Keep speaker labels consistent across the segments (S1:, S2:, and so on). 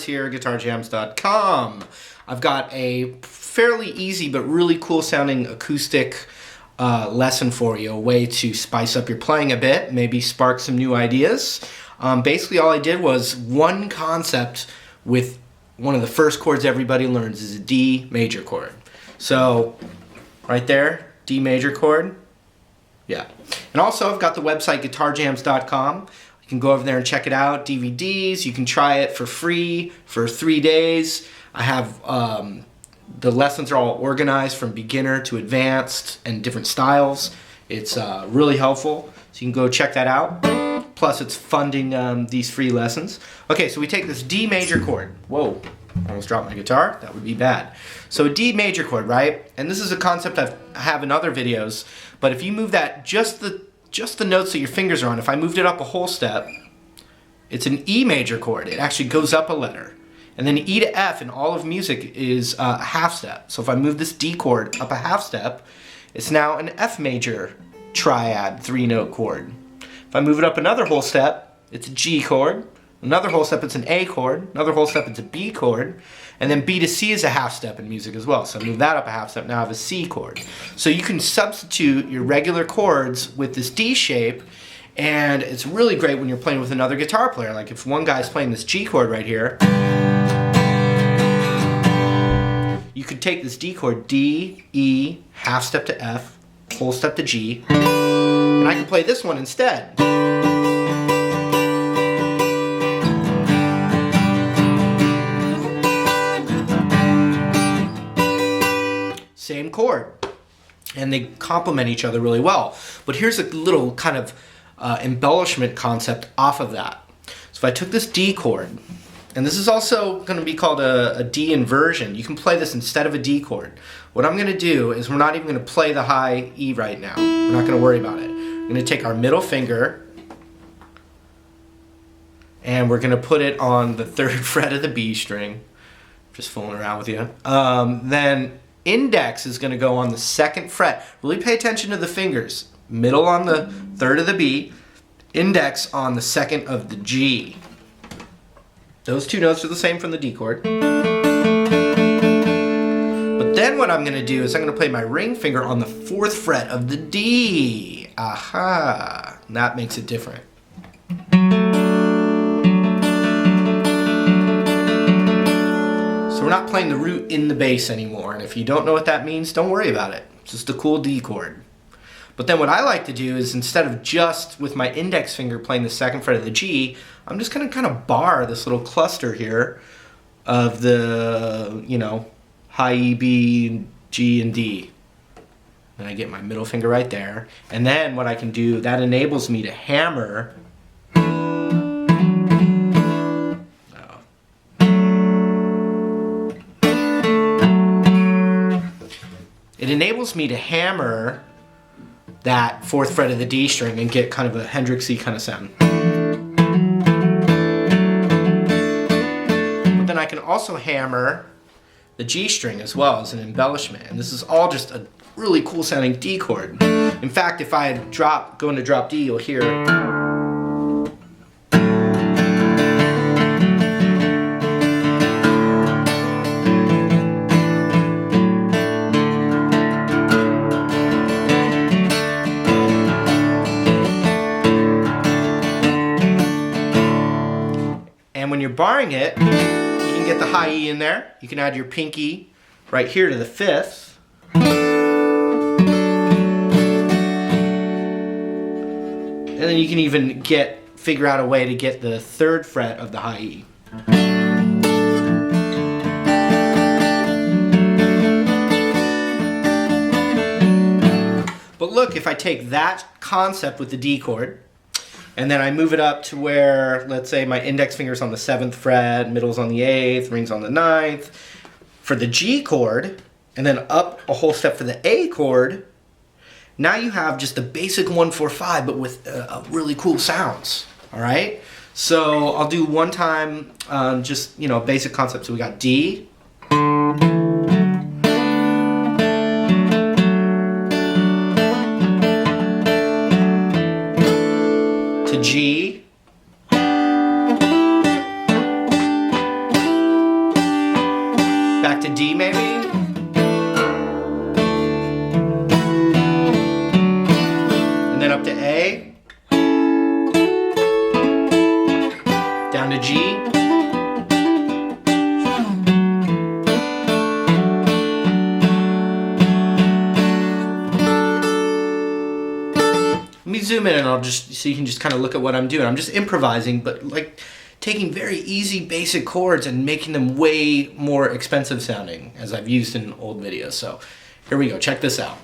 S1: here, guitarjams.com. I've got a fairly easy but really cool sounding acoustic lesson for you, a way to spice up your playing a bit, maybe spark some new ideas. Basically all I did was one concept with one of the first chords everybody learns is a D major chord. So right there, D major chord. Yeah. And also I've got the website guitarjams.com. You can go over there and check it out. DVDs, you can try it for free for 3 days. I have the lessons are all organized from beginner to advanced and different styles. It's really helpful, so you can go check that out. Plus it's funding these free lessons. Okay, so we take this D major chord. Whoa, almost dropped my guitar. That would be bad. So a D major chord, right? And this is a concept I have in other videos, but if you move that, just the notes that your fingers are on, if I moved it up a whole step, it's an E major chord. It actually goes up a letter. And then E to F in all of music is a half step. So if I move this D chord up a half step, it's now an F major triad 3-note chord. If I move it up another whole step, it's a G chord. Another whole step, it's an A chord. Another whole step, it's a B chord. And then B to C is a half step in music as well. So I move that up a half step, now I have a C chord. So you can substitute your regular chords with this D shape, and it's really great when you're playing with another guitar player. Like if one guy's playing this G chord right here, you could take this D chord, D, E, half step to F, whole step to G, and I can play this one instead. Same chord. And they complement each other really well. But here's a little kind of embellishment concept off of that. So if I took this D chord, and this is also going to be called a D inversion. You can play this instead of a D chord. What I'm going to do is we're not even going to play the high E right now. We're not going to worry about it. We're going to take our middle finger and we're going to put it on the 3rd fret of the B string. Just fooling around with you. Then index is going to go on the 2nd fret. Really pay attention to the fingers. Middle on the 3rd of the B, index on the 2nd of the G. Those two notes are the same from the D chord. But then what I'm going to do is I'm going to play my ring finger on the 4th fret of the D. Aha! And that makes it different. So we're not playing the root in the bass anymore. And if you don't know what that means, don't worry about it. It's just a cool D chord. But then what I like to do is instead of just with my index finger playing the 2nd fret of the G, I'm just going to kind of bar this little cluster here of the, you know, high E, B, G, and D. And I get my middle finger right there. And then what I can do, that enables me to hammer. It enables me to hammer that 4th fret of the D string and get kind of a Hendrixy kind of sound. But then I can also hammer the G string as well as an embellishment. And this is all just a really cool sounding D chord. In fact, if I go into drop D, you'll hear. And when you're barring it, you can get the high E in there. You can add your pinky right here to the 5th. And then you can even figure out a way to get the 3rd fret of the high E. But look, if I take that concept with the D chord, and then I move it up to where, let's say my index finger's on the 7th fret, middle's on the 8th, ring's on the 9th. For the G chord, and then up a whole step for the A chord, now you have just the basic 1-4-5, but with really cool sounds, all right? So I'll do one time, just, you know, basic concept. So we got D, to G, Back to D maybe. And then up to A. Down to G. Let me zoom in and I'll just, so you can just kind of look at what I'm doing. I'm just improvising, but like taking very easy basic chords and making them way more expensive sounding, as I've used in old videos. So here we go, check this out.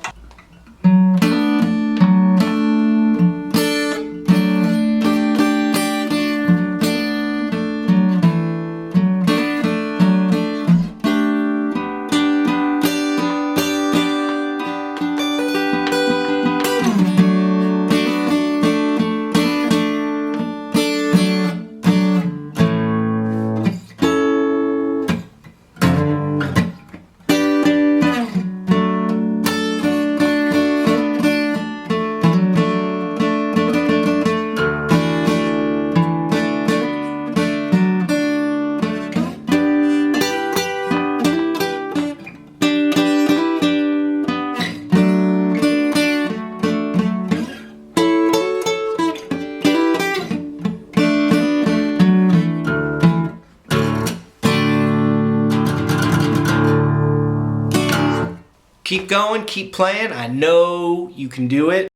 S1: Keep going, keep playing. I know you can do it.